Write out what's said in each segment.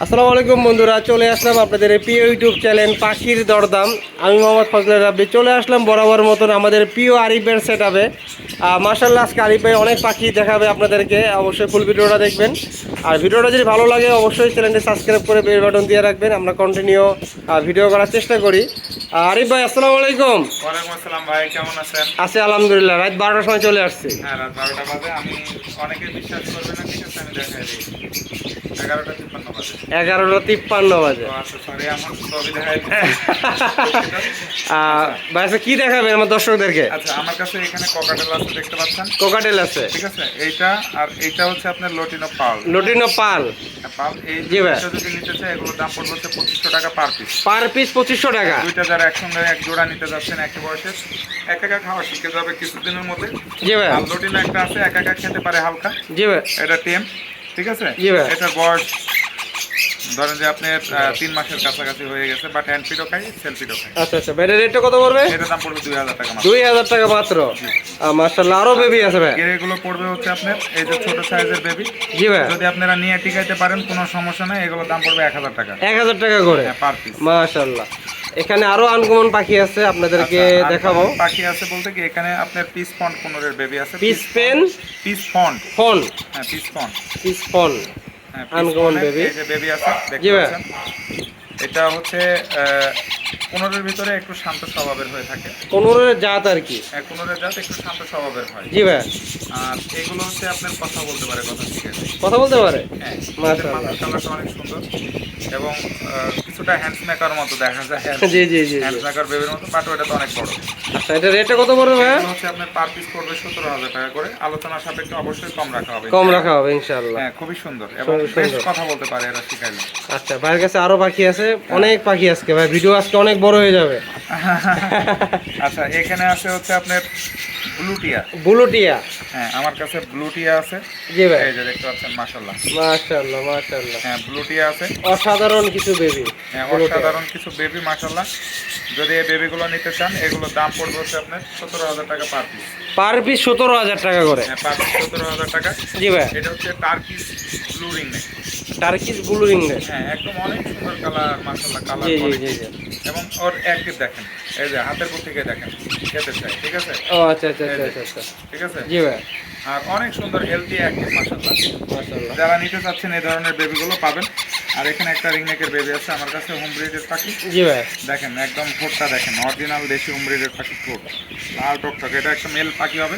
আসসালামু আলাইকুম বন্ধুরা, চলে আসলাম আপনাদের এই প্রিয় ইউটিউব চ্যানেল পাখির দরদাম। আমি মোহাম্মদ ফজলে রাব্বি চলে আসলাম বরাবর মতন আমাদের প্রিয় আরিফের সেট আপে। মার্শাল্লাহ, আজকে আরিফ ভাই অনেক পাখি দেখাবে আপনাদেরকে। অবশ্যই ফুল ভিডিওটা দেখবেন, আর ভিডিওটা যদি ভালো লাগে অবশ্যই চ্যানেলটি সাবস্ক্রাইব করে বেল বাটন দিয়ে রাখবেন। আমরা কন্টিনিউ ভিডিও করার চেষ্টা করি। আরিফ ভাই আসসালামু আলাইকুম। ওয়ালাইকুম আসসালাম ভাই, কেমন আছেন? আছি আলহামদুলিল্লাহ। রাত 12টার সময় চলে আসছি। হ্যাঁ, রাত 12টা বাজে। আমি অনেকে বিশ্বাস করবে না, ঠিক আছে, আমি দেখাই দিই। 11টা 53 বাজে। 11:53 বাজে। তো আচ্ছা, সরি, আমার ছবি দেখাই দিচ্ছি। ভাই আচ্ছা, কি দেখাবেন আমার দর্শকদেরকে? আচ্ছা, আমার কাছে এখানে ককাটেল আছে, দেখতে পাচ্ছেন? কোকাটেল আছে, ঠিক আছে, এইটা আর এইটা হচ্ছে আপনার লটিনো পাল। লটিনো পাল। পাল এই জি ভাই। দুটো যদি নিতে চাই, এগুলোর দাম পড়বে হচ্ছে 2500 টাকা পার পিস। পার পিস 2500 টাকা। দুইটা যারা একসঙ্গে এক জোড়া নিতে যাচ্ছেন, একই বয়সের, একা একা খাওয়া শিখে যাবে কিছুদিনের মধ্যে। জি ভাই। আর লটিনো একটা আছে, একা একা খেতে পারে হালকা। জি ভাই। এটা টেম, ঠিক আছে। জি ভাই। এটার বয়স ধরেন যে আপনার 3 মাসের কাছাকাছি হয়ে গেছে, বাট হ্যান্ড ফিডও খাই, সেল ফিডও খাই। আচ্ছা আচ্ছা, ব্যাটারি রেটটা কত পড়বে? এটার দাম পড়বে 2000 টাকা মাত্র। 2000 টাকা মাত্র। মাশাআল্লাহ, আরো বেবি আছে ভাই। এগুলো পড়বে হচ্ছে আপনার এই যে ছোট সাইজের বেবি। জি ভাই। যদি আপনারা নিয়ে টিকাইতে পারেন কোনো সমস্যা নেই, এগুলোর দাম পড়বে 1000 টাকা। 1000 টাকা করে পার পিস। মাশাআল্লাহ। এখানে আরো আনকমন পাখি আছে, আপনাদেরকে দেখাবো। পাখি আছে বলতে কি, এখানে আপনার পিস ফন্ট কোনরের বেবি আছে। Peach pen, peach front, front, হ্যাঁ peach front, peach front, uncommon baby. এই যে বেবি আছে, জি দেখতে ভাই। পাচ্ছেন। এটা হচ্ছে কোনরের ভিতরে একটু শান্ত স্বভাবের হয়ে থাকে। কোনোরের জাত আর কি। কোনরের জাত একটু শান্ত স্বভাবের হয়। জি ভাই। আর এগুলো হচ্ছে আপনার কথা বলতে পারে, কথা শিখে যায়। কথা বলতে পারে। হ্যাঁ, মাশাআল্লাহ। মাথার কালারটা অনেক সুন্দর এবং কিছুটা হ্যান্ডস মেকার মতো দেখা যায়। জি জি জি। হ্যান্ডস মেকার বেবির মতো, বাট ওটা তো অনেক বড়। আচ্ছা, এটা রেটটা কত পড়বে ভাই? এগুলো হচ্ছে আপনার পার পিস পড়বে 17000 টাকা করে। আলোচনা সাপেক্ষে অবশ্যই কম রাখা হবে। কম রাখা হবে ইনশাআল্লাহ। হ্যাঁ, খুবই সুন্দর এবং বেশ কথা বলতে পারে এরা, শিখাইলে। আচ্ছা, ভাইয়ের কাছে আরো পাখি আছে, অনেক পাখি আজকে ভাই, ভিডিও আজকে অনেক বড় হয়ে যাবে। আচ্ছা, এখানে আছে হচ্ছে আপনার ব্লুটিয়া। বুলুটিয়া। হ্যাঁ, আমার কাছে ব্লুটিয়া আছে। জি ভাই। এই যে দেখতে পাচ্ছেন, মাশাআল্লাহ। মাশাআল্লাহ মাশাআল্লাহ, হ্যাঁ, ব্লুটিয়া আছে। অসাধারণ কিছু বেবি। হ্যাঁ, অসাধারণ কিছু বেবি, মাশাআল্লাহ। যদি এই বেবিগুলো নিতে চান, এগুলোর দাম পড়বে হচ্ছে আপনার 17000 টাকা পার পিস। পার পিস 17000 টাকা করে। হ্যাঁ, পার পিস 17000 টাকা। জি ভাই। এটা হচ্ছে Turkish blue ring neck. Turkish blue রিংনেট। হ্যাঁ, একদম অনেক সুন্দর কালার, মাশাআল্লাহ, কালার জি জি কোয়ালিটি। জি জি। এবং ওর অ্যাক্টিভ দেখেন, এই যে হাতের উপর থেকে দেখেন, খেতে চাই, ঠিক আছে। ও আচ্ছা আচ্ছা আচ্ছা আচ্ছা আচ্ছা। ঠিক আছে। জি ভাই। আর অনেক সুন্দর হেলদি অ্যাক্টিভ, মাশাআল্লাহ। মাশাআল্লাহ। যারা নিতে চাচ্ছেন এই ধরনের বেবিগুলো পাবেন। আর এখানে একটা রিংনেকের বেবি আছে আমার কাছে, হোম ব্রিডের পাখি। জি ভাই। দেখেন একদম ঠোঁটটা দেখেন, অরিজিনাল দেশি হোম ব্রিডের পাখি ঠোঁট, লাল টকটক। এটা একটা মেল পাখি হবে।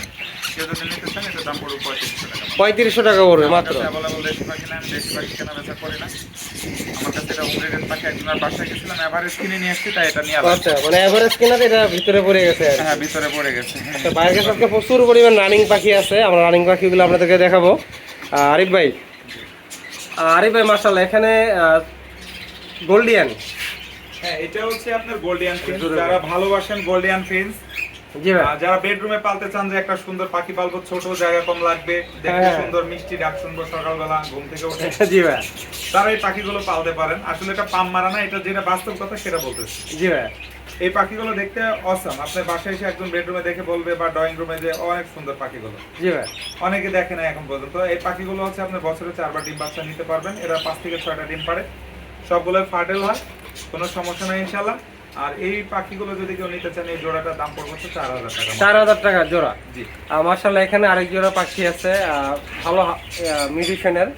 কেউ যদি নিতে চান, এটার দাম পড়বে 3500 টাকা। 3500 টাকা পড়বে মাত্র। অ্যাভেলেবল দেশি পাখি না, আমি দেশি পাখি কেনা বেচা করি না। আমার কাছে এটা হোম ব্রিডের পাখি। একজনের বাসায় গেছিলাম, এভারেজ কিনে নিয়ে এসেছি, তাই এটা নিয়ে আসলাম। আচ্ছা, মানে এভারেজ কিনাতে এটা ভিতরে পড়ে গেছে আর কি। হ্যাঁ, ভিতরে পড়ে গেছে। আচ্ছা, ভাইয়ের কাছে আজকে প্রচুর পরিমাণ রানিং পাখি আছে, আমরা রানিং পাখিগুলো আপনাদেরকে দেখাবো। আরিফ ভাই, আরিফ ভাই মাশাআল্লাহ, এখানে গোল্ডিয়ান। হ্যাঁ, এটা হচ্ছে আপনার গোল্ডিয়ান ফিন্স। যারা ভালোবাসেন গোল্ডিয়ান ফিন্স, জি ভাই। যারা বেডরুমে পালতে চান যে একটা সুন্দর পাখি পালবো, ছোট জায়গা কম লাগবে, দেখতে হ্যাঁ। সুন্দর মিষ্টি ডাক শুনবো সকালবেলা ঘুম থেকে উঠে, জি ভাই। তারা এই পাখিগুলো পালতে পারেন। আসলে এটা পাম মারা না, এটা যেটা বাস্তব কথা সেটা বলতেছি। জি ভাই। এই পাখিগুলো দেখতে অসাম। আপনার বাসায় এসে একজন বেডরুমে দেখে বলবে, বা ড্রয়িং রুমে, যে অনেক সুন্দর পাখিগুলো। জি ভাই। অনেকে দেখে না এখন পর্যন্ত। এই পাখিগুলো হচ্ছে আপনার বছরে 4বার ডিম বাচ্চা নিতে পারবেন। এরা 5 থেকে 6টা ডিম পারে, সবগুলো ফার্টেল হয়, কোনো সমস্যা নেই ইনশাআল্লাহ। আর এই পাখিগুলো যদি কেউ নিতে চান, এই জোড়াটার দাম পড়বে হচ্ছে 4000 টাকা। 4000 টাকা জোড়া। জি। মাশাআল্লাহ, এখানে আরেক জোড়া পাখি আছে, ভালো মিউটিশনের।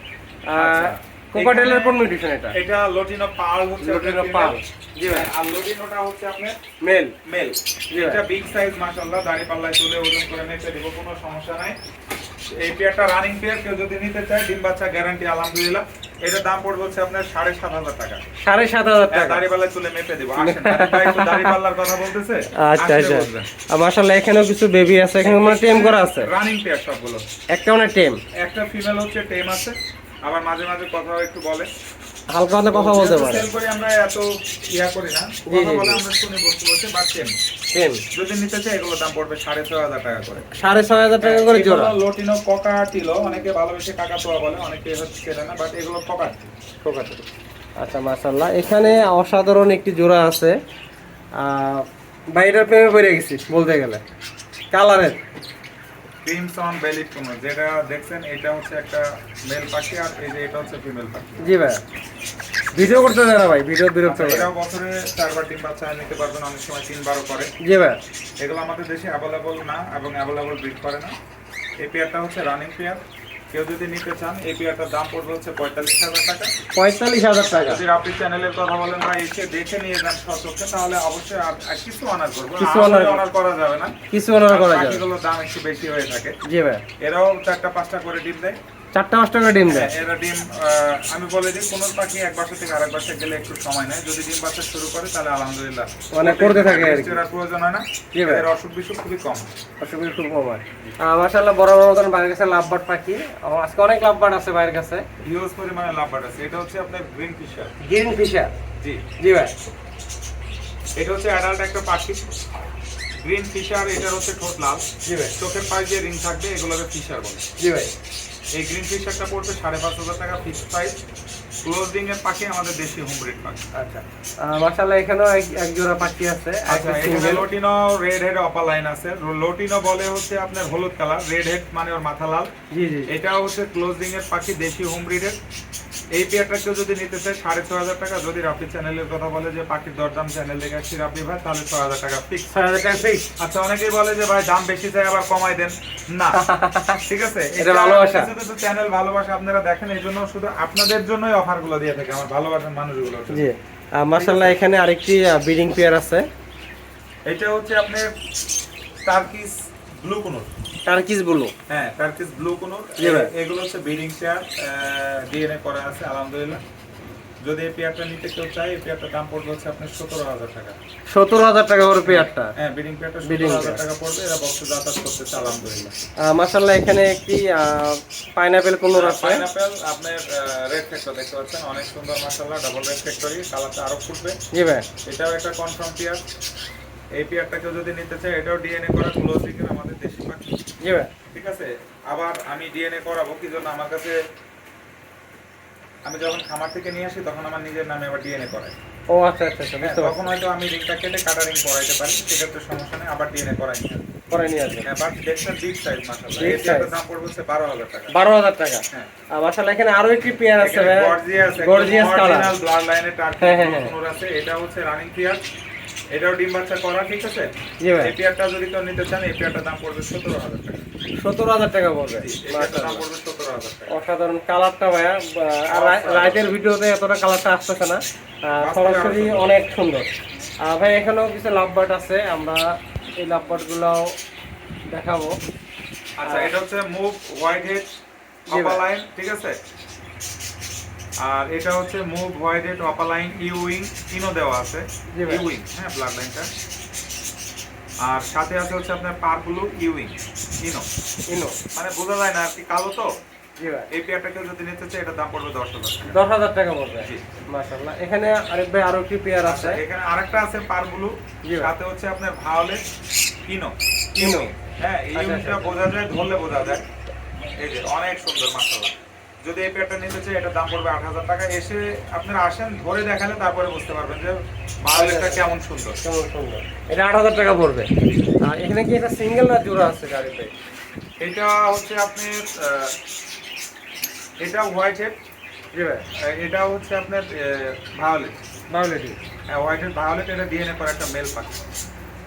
কোকাটেলের কোন মিউটিশন এটা? এটা লটিনো পাল হচ্ছে, লটিনো পাল। জি ভাই। আর লটিনোটা হচ্ছে আপনার মেল। মেল। জি ভাই। এটা বিগ সাইজ, মাশাআল্লাহ। দাড়ি পাল্লায় তুলে ওজন করে মেপে দিব, কোনো সমস্যা নাই। এই পেয়ারটা রানিং পেয়ার, কেউ যদি নিতে চায়, ডিম বাচ্চা গ্যারান্টি আলহামদুলিল্লাহ। এটার দাম পড়বে হচ্ছে আপনার 7500 টাকা। 7500 টাকা। দাড়ি পাল্লায় তুলে মেপে দিব। আসেন, ভাই একটু দাড়ি পাল্লার কথা বলতেছে। আচ্ছা আচ্ছা। মাশাআল্লাহ, এখানেও কিছু বেবি আছে, এখানে মানে টেম করা আছে। রানিং পেয়ার সবগুলো। একটা মানে টেম। একটা ফিমেল হচ্ছে টেম আছে, আবার মাঝে মাঝে কথাও একটু বলে, হালকা হালকা কথা বলতে পারে। সেল করি আমরা, এত ইয়া করি না, জি, কথা জি, বলে জি। আমরা শুনে বসতে বসে। বাট টেম টেম যদি নিতে চাই, এগুলোর দাম পড়বে 6500 টাকা করে। 6500 টাকা করে জোড়া। এগুলো লটিনো ককাটিলো, অনেকে ভালোবেসে কাকাতুয়া বলে, অনেকে হচ্ছে চেনে না, বাট এগুলো ককাটিলো। কোকাটেল। আচ্ছা মাশাআল্লাহ, এখানে অসাধারণ একটি জোড়া আছে। বাইরের প্রেমে পড়ে গেছি বলতে গেলে, কালারের। ক্রিমসন বেলি কুনো, যেটা দেখছেন এটা হচ্ছে একটা মেল পাখি, আর এই যে এটা হচ্ছে ফিমেল পাখি। জি ভাই। ভিডিও করতে দেয় না ভাই, ভিডিও বিরক্ত আচ্ছা, করে। এরাও বছরে 4বার ডিম বাচ্চা নিতে পারবেন, অনেক সময় 3বারও করে। জি ভাই। এগুলো আমাদের দেশে অ্যাভেলেবল না এবং অ্যাভেলেবল ব্রিড করে না। এই পেয়ারটা হচ্ছে রানিং পেয়ার। কেউ যদি নিতে চান এই পেয়ারটার দাম পড়বে হচ্ছে 45,000 টাকা। 45,000 টাকা। যদি আপনি চ্যানেলের কথা বলেন ভাই এসে দেখে নিয়ে যান সচক্ষে, তাহলে অবশ্যই আর কিছু অনার করবো। কিছু আসলে honor অনার করা যাবে না, কিছু অনার করা যাবে। বাকিগুলোর দাম একটু বেশি হয়ে থাকে। জি ভাই। এরাও 4টা-5টা করে ডিম দেয়। 4টা-5টা করে ডিম দেয়। এরা ডিম আমি বলে দিই, কোনো পাখি এক বাসা থেকে আরেক বাসায় গেলে একটু সময় নেয়। যদি ডিম বাচ্চা শুরু করে তাহলে আলহামদুলিল্লাহ মানে করতে থাকে আর কি। এর প্রয়োজন হয় না। জি ভাই। এর অসুখ বিসুখ খুবই কম। অসুবিধা খুব কম হয়। মাশাআল্লাহ, বড় বড় মতন বাইরের কাছে লাভবার্ড পাখি। আজকে অনেক লাভবার্ড আছে বাইরের কাছে। হিউজ পরিমাণে লাভবার্ড আছে। এটা হচ্ছে আপনার গ্রিন ফিশার। Green Fischer. জি জি ভাই। এটা হচ্ছে অ্যাডাল্ট একটা পাখি। গ্রিন ফিশার, এটার হচ্ছে ঠোঁট লাল। জি ভাই। চোখের পাশ দিয়ে রিং থাকবে, এগুলোকে ফিশার বলে। জি ভাই। এই গ্রিন ফিশারটা পড়বে 5,500 টাকা ফিক্সড প্রাইস। ক্লোজিং এর পাখি আমাদের দেশি হোম ব্রিড পাখি। আচ্ছা, মাশাআল্লাহ এখানেও এক জোড়া পাখি আছে। আচ্ছা, এখানে lutino red head upper line আছে। লোটিনো বলে হচ্ছে আপনার হলুদ কালার, রেড হেড মানে ওর মাথা লাল। জি জি। এটা হচ্ছে ক্লোজিং এর পাখি, দেশি হোম ব্রিডের। এই পেয়ারটা কেউ যদি নিতে চায় 6,500 টাকা। যদি রাফি চ্যানেলের কথা বলে যে পাখির দরদাম চ্যানেল দেখে আসছি রাফি ভাই, তাহলে 6,000 টাকা ফিক্স। 6,000 টাকা ফিক্স। আচ্ছা, অনেকেই বলে যে ভাই দাম বেশি চাই আবার কমাই দেন। না, ঠিক আছে, এটা ভালোবাসা। শুধু চ্যানেল ভালোবাসা আপনারা দেখেন, এই জন্য শুধু আপনাদের জন্যই অফার গুলো দিয়ে থাকে আমার ভালোবাসার মানুষগুলো। জি, মাশাআল্লাহ এখানে আরেকটি ব্রিডিং পেয়ার আছে। এটা হচ্ছে আপনার Turkish blue conure. Turkish blue. হ্যাঁ, টার্কিস ব্লু কোনর। জি ভাই। এগুলো হচ্ছে ব্রিডিং পেয়ার, ডিএনএ করা আছে আলহামদুলিল্লাহ। যদি এই পেয়ারটা নিতে কেউ চায়, এই পেয়ারটার দাম পড়বে হচ্ছে আপনার 17,000 টাকা। 17,000 টাকা করে পেয়ারটা। হ্যাঁ, ব্রিডিং পেয়ারটা Breeding 17,000 টাকা পড়বে। এরা বক্সে যাতায়াত করতেছে আলহামদুলিল্লাহ। মাশাআল্লাহ এখানে একটি পাইনাপেল কোনোর আছে। পাইনাপেল আপনার রেড ফ্যাক্টর দেখতে পাচ্ছেন, অনেক সুন্দর মাশাআল্লাহ, ডাবল রেড ফ্যাক্টরি, কালারটা আরো ফুটবে। জি ভাই। এটাও একটা কনফার্ম পেয়ার। এই পেয়ারটা কেউ যদি নিতে চায়, এটাও ডিএনএ করা ক্লোজিং এর আমাদের দেশি পাখি। জি ভাই। ঠিক আছে, আবার আমি ডিএনএ করাবো কি জন্য, আমার কাছে আমি যখন খামার থেকে নিয়ে আসি তখন আমার নিজের নামে আবার ডিএনএ করাই। ও আচ্ছা আচ্ছা আচ্ছা, বুঝতে তখন হয়তো আমি রিংটা কেটে কাটারিং করাইতে পারি, সেক্ষেত্রে সমস্যা নেই, আবার ডিএনএ করাই নিয়ে আসি। পরে নিয়ে আসবেন। হ্যাঁ, বাট দেখছেন বিগ সাইজ মাশাআল্লাহ। Big এই পেয়ারটার size। দাম পড়বে হচ্ছে 12,000 টাকা। 12,000 টাকা। হ্যাঁ, মাশাআল্লাহ এখানে আরো একটি পেয়ার আছে ভাই। Gorgeous gorgeous colour. Original blood লাইনের টার্কি হ্যাঁ, হ্যাঁ, হ্যাঁ। কোনর আছে। এটা হচ্ছে রানিং পেয়ার। এটাও ডিম বাচ্চা করা, ঠিক আছে। জি ভাই। এই পেয়ারটা যদি কেউ নিতে চান, এই পেয়ারটার দাম পড়বে 17,000 টাকা। 17,000 টাকা পড়বে। এই পেয়ারটার দাম মাশাআল্লাহ পড়বে 17,000 টাকা। অসাধারণ কালারটা ভাইয়া। আর রাইটের ভিডিওতে এতটা কালারটা আসতেছে না, সরাসরি অনেক সুন্দর। ভাই এখানেও কিছু লাভবার্ড আছে, আমরা এই লাভবার্ড গুলাও দেখাবো। আচ্ছা, এটা হচ্ছে মুভ হোয়াইট হেড জি ভাই। অপালাইন, ঠিক আছে। আর এটা হচ্ছে mauve white head opaline wing, ino দেওয়া আছে। জি ভাই। ইউইং, হ্যাঁ, ব্লাড লাইনটা। আর সাথে আছে হচ্ছে আপনার পারগুলো ইউইং, ইনো। ইনো। মানে বোঝা যায় না আর কি, কালো তো। জি ভাই। এই পেয়ারটাকে যদি নিতে চাই, এটার দাম পড়বে 10,000 টাকা। 10,000 টাকা পড়বে। জি। মাশাআল্লাহ এখানে আরেক ভাই আরো একটি পেয়ার আছে। এখানে আরেকটা আছে পারগুলো, জি ভাই। সাথে হচ্ছে আপনার ভায়োলেট ইনো। ইনো। হ্যাঁ, এই আচ্ছা, ইউনিটটা আচ্ছা। বোঝা যায়, ধরলে বোঝা যায়। এই যে অনেক সুন্দর মাশাআল্লাহ। যদি এই পেয়ারটা নিতে চাই, এটার দাম পড়বে 8,000 টাকা। এসে আপনারা আসেন, ধরে দেখালে তারপরে বুঝতে পারবেন যে ভায়োলেটটা কেমন সুন্দর। কেমন সুন্দর। এটা 8,000 টাকা পড়বে। আর এখানে কি এটা সিঙ্গেল না জোড়া আছে গাড়ি ভাই? এটা হচ্ছে আপনার এটা হোয়াইট হেড, জি ভাই। এটা হচ্ছে আপনার ভায়োলেট। বাউলেটি। হ্যাঁ, হোয়াইট হেড ভায়োলেট, এটা ডিএনএ করা একটা মেল পাখি।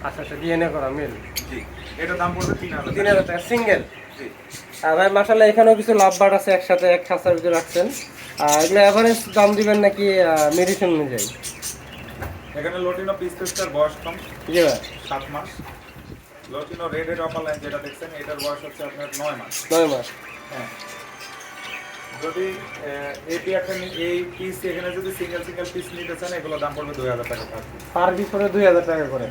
আচ্ছা আচ্ছা, ডিএনএ করা মিল। জি, এটার দাম পড়বে 3,000 টাকা। 3,000 টাকা সিঙ্গেল। জি। আর ভাই মাশাআল্লাহ এখানেও কিছু লাভবার্ড আছে একসাথে এক খাঁচার ভিতরে রাখছেন। এগুলো এভারেজ দাম দিবেন নাকি মেডিসিন অনুযায়ী? এখানে লোটিনো পিস্টেস্টার বয়স কম, জি ভাই। 7 মাস। Lutino red head upper line যেটা দেখছেন, এটার বয়স হচ্ছে আপনার 9 মাস। 9 মাস। হ্যাঁ, যদি এই পেয়ারটা এই পিস এখানে যদি সিঙ্গেল সিঙ্গেল পিস নিতে চান, এগুলো দাম পড়বে 2,000 টাকা পার পিস। পার পিস করে 2,000 টাকা করে।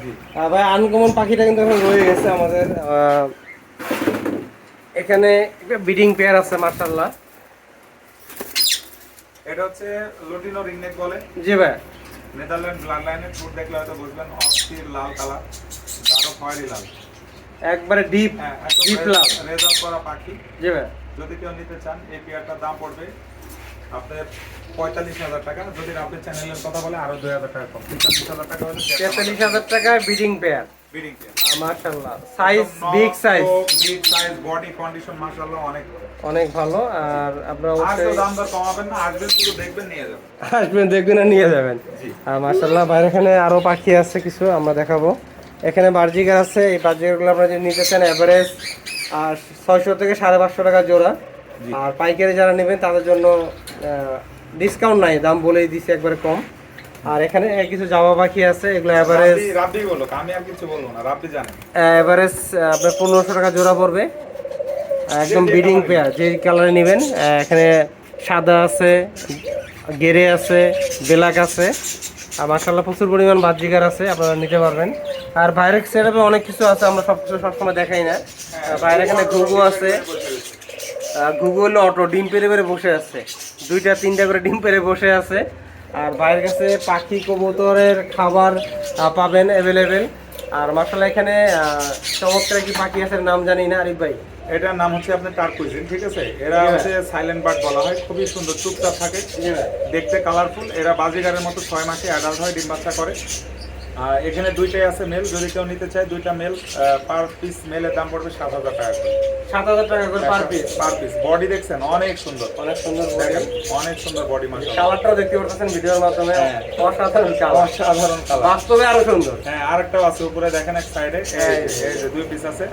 ভাই আনকমন পাখিটা কিন্তু এখন রয়ে গেছে আমাদের। এখানে একটা ব্রিডিং পেয়ার আছে মাশাআল্লাহ। এটা হচ্ছে লোটিনো রিংনেক বলে। জি ভাই। নেদারল্যান্ড ব্লাড লাইনের ফুড দেখলে হয়তো বুঝবেন, অস্থির লাল কালার, গাঢ় খয়েরি লাল। একবারে ডিপ হ্যাঁ, ডিপ লাভ। রেজাল্ট করা পাখি। জি ভাই। যদি কেউ নিতে চান, এই পেয়ারটার দাম পড়বে আপনার 45,000 টাকা। যদি আপনি চ্যানেলের কথা বলে আরো 2,000 টাকা কম, 43,000 টাকা হলে 43,000 টাকায় ব্রিডিং পেয়ার। Breeding pair. মাশাআল্লাহ, size big size, big size, body condition মাশাআল্লাহ অনেক অনেক ভালো। আর আপনারা আজকে অবশ্যই দাম দর কমাবেন না, আসবেন শুধু দেখবেন নিয়ে যাবেন। আসবেন, দেখবেন আর নিয়ে যাবেন। জি। আর মাশাআল্লাহ বাইরে এখানে আরো পাখি আছে কিছু, আমরা দেখাবো। এখানে বার্জিকার আছে, এই বার্জিকারগুলো আপনারা যদি নিতে চান এভারেজ 600 থেকে 550 টাকা জোড়া। জি। আর পাইকারি যারা নেবেন তাদের জন্য ডিসকাউন্ট নাই, দাম বলেই দিছি একবারে কম। আর এখানে কিছু জামা পাখি আছে, এগুলো এভারেজ রাব্বি বলো, আমি আর কিছু বলবো না, রাব্বি জানেন। এভারেজ আপনার 1500 টাকা জোড়া পড়বে, একদম যে ব্রিডিং colour পেয়ার, যে কালারে নেবেন। এখানে সাদা আছে, গেরে আছে, ব্ল্যাক আছে। আর মাশাআল্লাহ প্রচুর পরিমাণ বাজিকার আছে, আপনারা নিতে পারবেন। আর বাইরের সেটআপে অনেক কিছু আছে, আমরা সব কিছু সবসময় দেখাই না। বাইরে এখানে ঘুঘু আছে, ঘুঘু হলো অটো, ডিম পেরে পেরে বসে আছে, 2টা 3টা করে ডিম পেরে বসে আছে। আর বাইরের কাছে পাখি কবুতরের খাবার পাবেন অ্যাভেলেবেল। আর মাশাআল্লাহ এখানে চমৎকার কি পাখি আছে, নাম জানি না আরিফ ভাই। এটার নাম হচ্ছে আপনার টার্কুইজিন, ঠিক আছে? এরা জি ভাই। হচ্ছে সাইলেন্ট বার্ড বলা হয়, খুবই সুন্দর, চুপচাপ থাকে, জি ভাই। দেখতে কালারফুল। এরা বাজিগারের মতো 6 মাসে অ্যাডাল্ট হয়, ডিম বাচ্চা করে। আর এখানে 2টাই আছে মেল, যদি কেউ নিতে চায় 2টা মেল, পার পিস মেলের দাম পড়বে 7,000 টাকা করে। 7,000 টাকা করে per piece. Per piece. Body দেখছেন অনেক সুন্দর, অনেক সুন্দর দেখেন অনেক সুন্দর বডি মাশাআল্লাহ। কালারটাও দেখতে পাচ্ছেন ভিডিওর মাধ্যমে, হ্যাঁ। অসাধারণ কালার, অসাধারণ কালার, বাস্তবে আরো সুন্দর। হ্যাঁ। আরেকটাও আছে উপরে দেখেন, এক সাইডে এই যে 2 পিস আছে,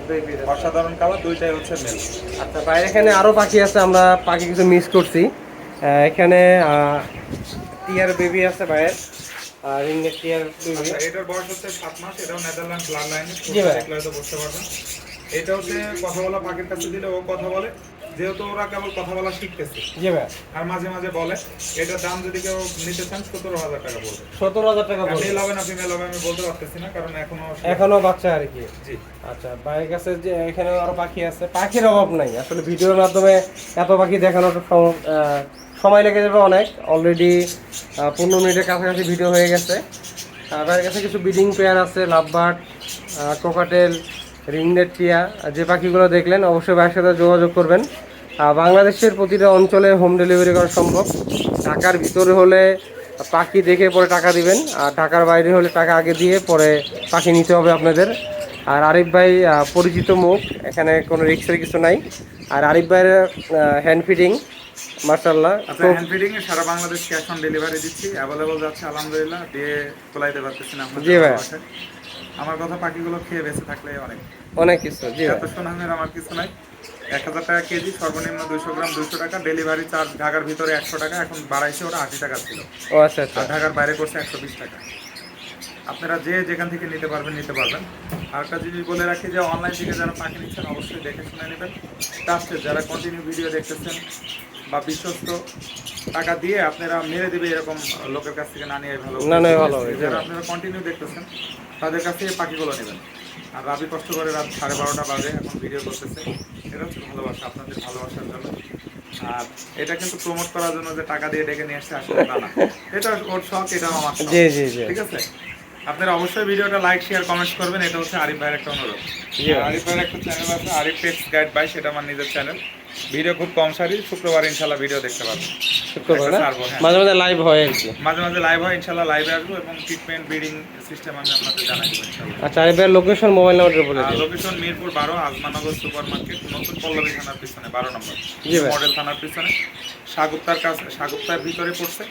অসাধারণ কালার, 2টাই হচ্ছে মেল। আচ্ছা বাইরে এখানে আরো পাখি আছে, আমরা পাখি কিছু মিস করছি। এখানে টিয়ার বেবি আছে বাইরে, রিংনেক টিয়ার বেবি। আচ্ছা, এটার বয়স হচ্ছে 7 মাস, এটাও নেদারল্যান্ড ব্লাড লাইনের, জি ভাই। দেখলে হয়তো বুঝতে পারবেন। এটা হচ্ছে কথা বলা পাখির কাছে দিলে ও কথা বলে, যেহেতু ওরা কেবল কথা বলা শিখতেছে জি ভাই। আর মাঝে মাঝে বলে। এটার দাম যদি কেউ নিতে চান 17,000 টাকা পড়বে। 17,000 টাকা পড়বে। মেল হবে না ফিমেল হবে আমি বলতে পারতেছি না, কারণ এখনো বাচ্চা আর কি। জি। আচ্ছা বাইরের কাছে যে এখানে আরো পাখি আছে, পাখির অভাব নাই আসলে, ভিডিওর মাধ্যমে এত পাখি দেখানোর সময় লেগে যাবে অনেক। অলরেডি 15 মিনিটের কাছাকাছি ভিডিও হয়ে গেছে। বাইরের কাছে কিছু ব্রিডিং পেয়ার আছে, লাভবার্ড, কোকাটেল, রিংনেট টিয়া। যে পাখিগুলো দেখলেন অবশ্যই ভাইয়ের সাথে যোগাযোগ করবেন। বাংলাদেশের প্রতিটা অঞ্চলে হোম ডেলিভারি করা সম্ভব। ঢাকার ভিতরে হলে পাখি দেখে পরে টাকা দিবেন, আর ঢাকার বাইরে হলে টাকা আগে দিয়ে পরে পাখি নিতে হবে আপনাদের। আর আরিফ ভাই পরিচিত মুখ, এখানে কোনো রিস্কের কিছু নাই। আর আরিফ ভাইয়ের হ্যান্ড ফিডিং মাশাআল্লাহ আচ্ছা, হ্যান্ড ফিডিং এ সারা বাংলাদেশ ক্যাশ অন ডেলিভারি দিচ্ছি, অ্যাভেলেবল যাচ্ছে আলহামদুলিল্লাহ, দিয়ে খোলাইতে পারতেছি না আপনাদের জি ভাই। বাসায়। আমার কথা পাখিগুলো খেয়ে বেঁচে থাকলে অনেক, অনেক কিছু। জি ভাই। এত সোনামের আমার কিছু নাই। 1,000 টাকা কেজি, সর্বনিম্ন 200 গ্রাম 200 টাকা, ডেলিভারি চার্জ ঢাকার ভিতরে 100 টাকা, এখন বাড়াইছে, ওরা 80 টাকা ছিল, ও আচ্ছা আচ্ছা। আর ঢাকার বাইরে করছে 120 টাকা। আপনারা যে যেখান থেকে নিতে পারবেন নিতে পারবেন। আর একটা জিনিস বলে রাখি যে অনলাইন থেকে যারা পাখি নিচ্ছেন অবশ্যই দেখে শুনে নেবেন। ট্রাস্টেড যারা কন্টিনিউ ভিডিও দেখতেছেন বা বিশ্বস্ত, টাকা দিয়ে আপনারা মেরে দেবে এরকম লোকের কাছ থেকে না নিয়ে ভালো। না নেওয়া ভালো হবে। যারা আপনারা কন্টিনিউ দেখতেছেন তাদের কাছ থেকে পাখিগুলো নেবেন। আর রাবি কষ্ট করে রাত 12:30 বাজে এখন ভিডিও করতেছে, এটা হচ্ছে ভালোবাসা, আপনাদের ভালোবাসার জন্য। আর এটা কিন্তু প্রমোট করার জন্য যে টাকা দিয়ে ডেকে নিয়ে আসছে আসলে তা না, এটা ওর শখ, এটাও আমার শখ। জি জি জি। ঠিক আছে, আপনারা অবশ্যই ভিডিওটা লাইক শেয়ার কমেন্ট করবেন, এটা হচ্ছে আরিফ ভাইয়ের একটা অনুরোধ। জি। আরিফ ভাইয়ের একটা চ্যানেল আছে, আরিফ টেক্স গাইড বাই, সেটা আমার নিজের চ্যানেল। ভিডিও খুব কম সারি, শুক্রবার ইনশাল্লাহ ভিডিও দেখতে পাবেন। শুক্রবার না? একটা ছাড়বো, হ্যাঁ। মাঝে মাঝে লাইভ হয় আর কি। মাঝে মাঝে লাইভ হয়, ইনশাল্লাহ লাইভে আসবো, এবং ট্রিটমেন্ট ব্রিডিং সিস্টেম আমি আপনাদের জানাই দেবো ইনশাল্লাহ। আচ্ছা আরিফ ভাইয়ের লোকেশন, মোবাইল নাম্বারটা বলে দিন। Location Mirpur 12, Azmanagar super market, নতুন পল্লবী থানার পিছনে 12 নম্বর, জি ভাই। মডেল থানার পিছনে, সাগুপ্তার কাছে, সাগুপ্তার ভিতরে পড়ছে।